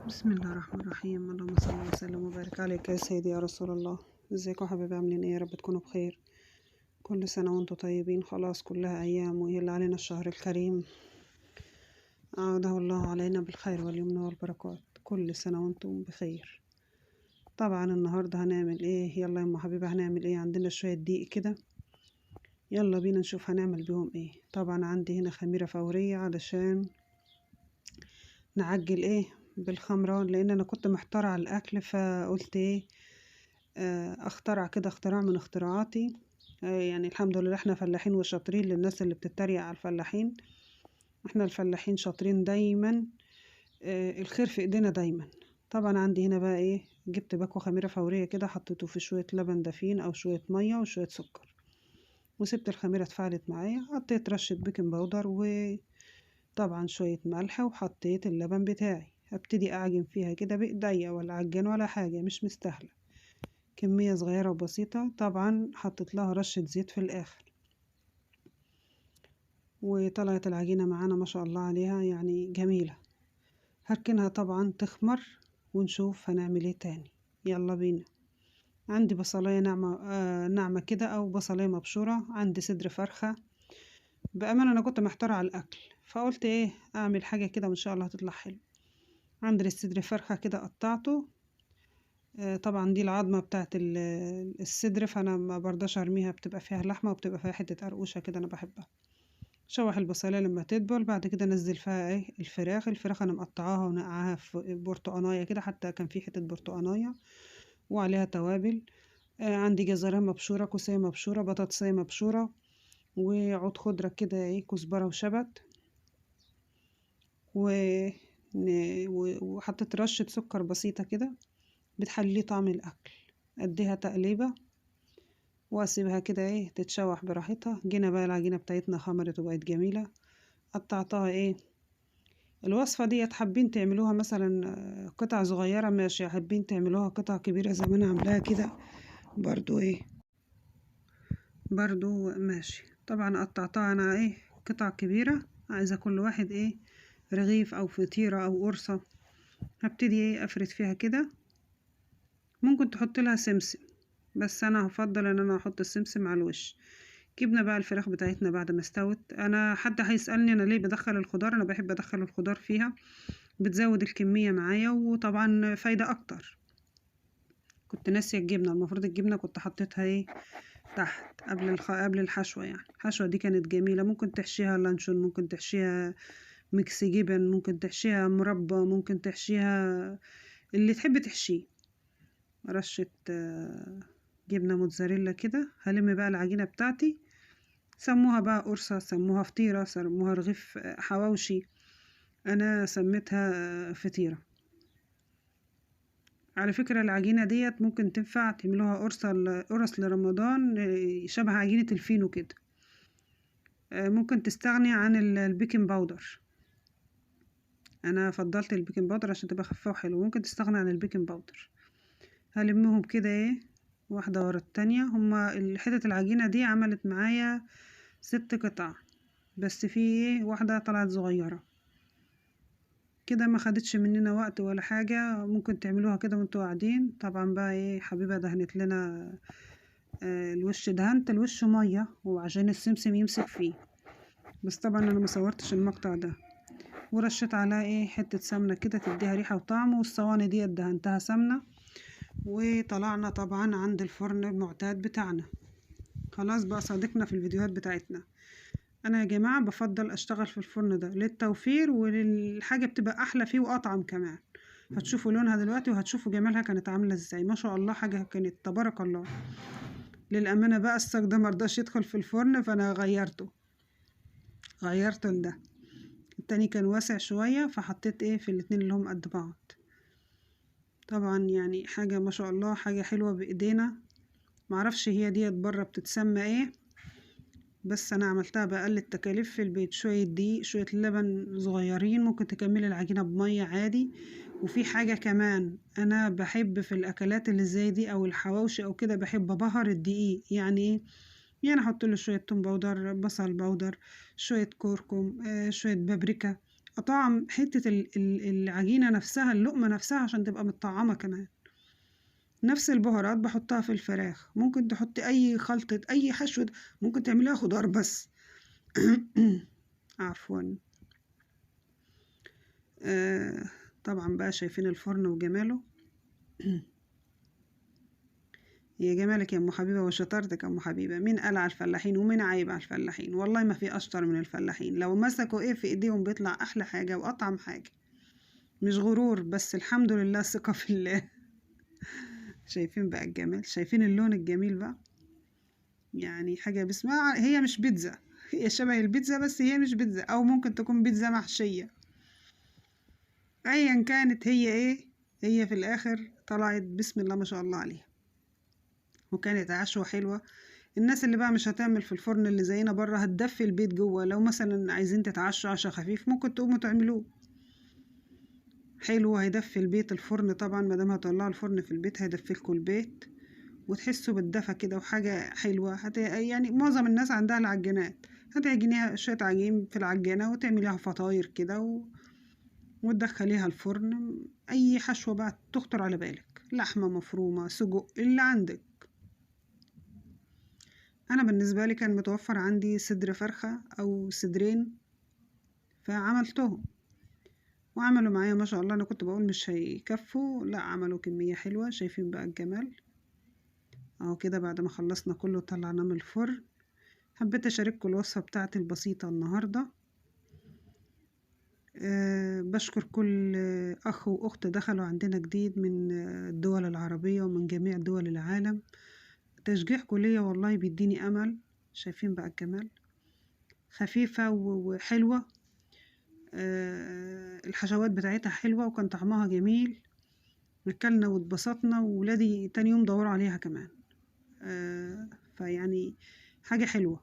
بسم الله الرحمن الرحيم. اللهم صل وسلم وبارك عليك يا سيدي يا رسول الله. ازيكم يا حبايبي، عاملين ايه؟ يا رب تكونوا بخير. كل سنة وانتم طيبين. خلاص كلها ايام ويهل علينا الشهر الكريم، عاده الله علينا بالخير واليمن والبركات. كل سنة وانتم بخير. طبعا النهاردة هنعمل ايه؟ يلا يا ام حبيبة، هنعمل ايه؟ عندنا شوية دقيق كده، يلا بينا نشوف هنعمل بيهم ايه. طبعا عندي هنا خميرة فورية علشان نعجل ايه بالخمرة، لان انا كنت محتارة على الاكل فقلت ايه اخترع كده اختراع من اختراعاتي. يعني الحمد لله احنا فلاحين وشاطرين، للناس اللي بتتريق على الفلاحين، احنا الفلاحين شاطرين دايما. الخير في ايدينا دايما. طبعا عندي هنا بقى ايه، جبت باكو خميرة فورية كده، حطيته في شوية لبن دافين او شوية مية وشوية سكر، وسبت الخميرة اتفاعلت معايا. حطيت رشة بيكنج باودر وطبعا شوية ملح، وحطيت اللبن بتاعي. هبتدي اعجن فيها كده بايديا، ولا عجان ولا حاجة، مش مستاهلة. كمية صغيرة وبسيطة. طبعا حطيت لها رشة زيت في الآخر، وطلعت العجينة معانا ما شاء الله عليها، يعني جميلة. هركنها طبعا تخمر ونشوف هنعمل ايه تاني. يلا بينا. عندي بصلاية ناعمة ناعمة كده، أو بصلاية مبشورة. عندي صدر فرخة. بأمانة أنا كنت محتارة على الأكل، فقلت ايه أعمل حاجة كده وإن شاء الله هتطلع حلو. عندي الصدر فرخة كده قطعته. طبعا دي العظمة بتاعت الصدر، فأنا ما برضاش أرميها، بتبقى فيها لحمة وبتبقى فيها حتة قرقوشة كده، أنا بحبها. شوح البصلاية لما تدبل، بعد كده نزل فيها ايه الفراخ انا مقطعاها ونقعها في برتقانية كده، حتى كان في حتة برتقانية وعليها توابل. عندي جزرة مبشورة، كوسية مبشورة، بطاطسية مبشورة، وعود خضرة كده ايه، كزبرة وشبت، و... وحطيت رشة سكر بسيطة كده بتحلي طعم الأكل. أديها تقليبة وأسيبها كده ايه تتشوح براحتها. جينا بقى العجينة بتاعتنا خمرت وبقت جميلة. قطعتها ايه الوصفة دي، حابين تعملوها مثلا قطع صغيرة ماشي، حابين تعملوها قطع كبيرة زي ما انا عاملاها كده برضو ايه برضو ماشي. طبعا قطعتها انا ايه قطع كبيرة، عايزة كل واحد ايه رغيف او فطيرة او قرصة. هبتدي ايه افرد فيها كده. ممكن تحط لها سمسم، بس انا هفضل ان انا احط السمسم على الوش. جبنا بقى الفراخ بتاعتنا بعد ما استوت. انا حد هيسألني انا ليه بدخل الخضار، انا بحب ادخل الخضار فيها، بتزود الكمية معايا وطبعا فايدة اكتر. كنت ناسية الجبنة، المفروض الجبنة كنت حطيتها ايه تحت قبل الحشوة. يعني الحشوة دي كانت جميلة. ممكن تحشيها لانشون، ممكن تحشيها ميكس جبن، ممكن تحشيها مربى، ممكن تحشيها اللي تحب تحشيه. رشة جبنة موتزاريلا كده. هلم بقى العجينة بتاعتي، سموها بقى قرصة، سموها فطيرة، سموها رغيف حواوشي، انا سميتها فطيرة. على فكرة العجينة ديت ممكن تنفع تعملوها قرص لرمضان، شبه عجينة الفينو كده. ممكن تستغني عن البيكنج باودر. انا فضلت البيكنج باودر عشان تبقى خفيفة وحلوة. ممكن تستغني عن البيكنج باودر. هلمهم كده ايه واحدة ورا التانية. هما حتة العجينة دي عملت معايا 6 قطع، بس في ايه واحدة طلعت صغيرة كده، ما خدتش مننا وقت ولا حاجة. ممكن تعملوها كده وانتوا قاعدين. طبعا بقى ايه حبيبة دهنت لنا الوش، دهنت الوش مية وعشان السمسم يمسك فيه، بس طبعا انا مصورتش المقطع ده. ورشيت عليها ايه حتة سمنة كده تديها ريحة وطعم، والصواني دي دهنتها سمنة. وطلعنا طبعا عند الفرن المعتاد بتاعنا. خلاص بقى صادقنا في الفيديوهات بتاعتنا. انا يا جماعة بفضل اشتغل في الفرن ده للتوفير، وللحاجة بتبقى احلى فيه واطعم كمان. هتشوفوا لونها دلوقتي وهتشوفوا جمالها كانت عاملة ازاي. ما شاء الله حاجة كانت تبارك الله. للأمانة بقى الصاج ده مرضاش يدخل في الفرن، فأنا غيرته لده. التاني كان واسع شوية، فحطيت ايه في الاتنين اللي هم قد بعض. طبعا يعني حاجة ما شاء الله، حاجة حلوة بإيدينا. معرفش هي ديت برا بتتسمى ايه، بس أنا عملتها بأقل التكاليف في البيت. شوية دقيق، شوية لبن صغيرين، ممكن تكملي العجينة بمية عادي. وفي حاجة كمان أنا بحب في الأكلات اللي زي دي أو الحواوشي أو كده، بحب أبهر الدقيق. يعني ايه؟ يعني احط له شويه توم باودر، بصل باودر، شويه كركم، شويه بابريكا، اطعم حتة العجينة نفسها، اللقمة نفسها، عشان تبقى متطعمة كمان. نفس البهارات بحطها في الفراخ. ممكن تحطي اي خلطة، اي حشو، ممكن تعمليها خضار بس. عفوا. طبعا بقى شايفين الفرن وجماله. يا جمالك يا ام حبيبه وشطارتك يا ام حبيبه. مين قال على الفلاحين ومين عايب على الفلاحين؟ والله ما في اشطر من الفلاحين، لو مسكوا ايه في ايديهم بيطلع احلى حاجه واطعم حاجه. مش غرور، بس الحمد لله، ثقه في الله. شايفين بقى الجمال؟ شايفين اللون الجميل بقى؟ يعني حاجه بسمها، هي مش بيتزا، هي شبه البيتزا بس هي مش بيتزا، او ممكن تكون بيتزا محشيه. ايا كانت هي ايه، هي في الاخر طلعت بسم الله ما شاء الله عليها، وكانت عشوة حلوة. الناس اللي بقى مش هتعمل في الفرن اللي زينا بره، هتدفي البيت جوه. لو مثلا عايزين تتعشوا عشاء خفيف ممكن تقوموا تعملوه حلو، هيدفي البيت. الفرن طبعا مادام هتولعوا الفرن في البيت هيدفيلكوا البيت، وتحسوا بالدفى كده وحاجة حلوة. يعني معظم الناس عندها العجينات، هتعجنيها شوية عجين في العجينة وتعمليها فطاير كده وتدخليها الفرن. أي حشوة بقى تخطر على بالك، لحمة مفرومة، سجق، اللي عندك. انا بالنسبه لي كان متوفر عندي صدر فرخه او صدرين، فعملتهم وعملوا معايا ما شاء الله. انا كنت بقول مش هيكفوا، لا عملوا كميه حلوه. شايفين بقى الجمال اهو كده. بعد ما خلصنا كله طلعناه من الفرن. حبيت اشارككم الوصفه بتاعتي البسيطه النهارده. بشكر كل اخ واخت دخلوا عندنا جديد من الدول العربيه ومن جميع دول العالم. تشجيعكم ليا والله بيديني امل. شايفين بقى الجمال؟ خفيفه وحلوه. الحشوات بتاعتها حلوة وكان طعمها جميل. اكلنا واتبسطنا، وولادي تاني يوم دوروا عليها كمان. فيعني حاجة حلوة.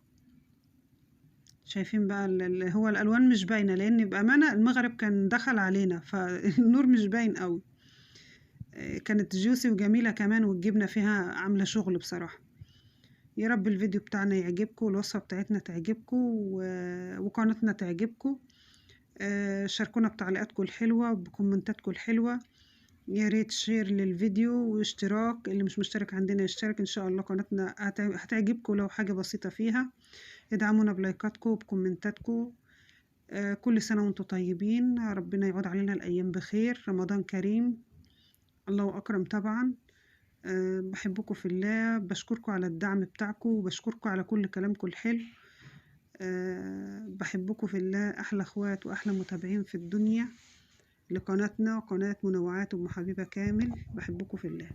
شايفين بقى هو الألوان مش باينة، لأن بأمانة المغرب كان دخل علينا فالنور مش باين قوي. كانت جوسي وجميلة كمان، والجبنة فيها عاملة شغل بصراحة. يا رب الفيديو بتاعنا يعجبكم، والوصفة بتاعتنا تعجبكم، وقناتنا تعجبكم. شاركونا بتعليقاتكم الحلوة وبكومنتاتكم الحلوة. يا ريت شير للفيديو واشتراك. اللي مش مشترك عندنا يشترك ان شاء الله. قناتنا هتعجبكم لو حاجة بسيطة فيها. ادعمونا بلايكاتكم وبكومنتاتكم. كل سنة وانتم طيبين. ربنا يعود علينا الأيام بخير. رمضان كريم. الله أكرم طبعا. بحبكم في الله. بشكركم على الدعم بتاعكم، وبشكركم على كل كلامكم الحلو. بحبكم في الله. أحلى أخوات وأحلى متابعين في الدنيا لقناتنا، قناة منوعات أم حبيبة كامل. بحبكم في الله.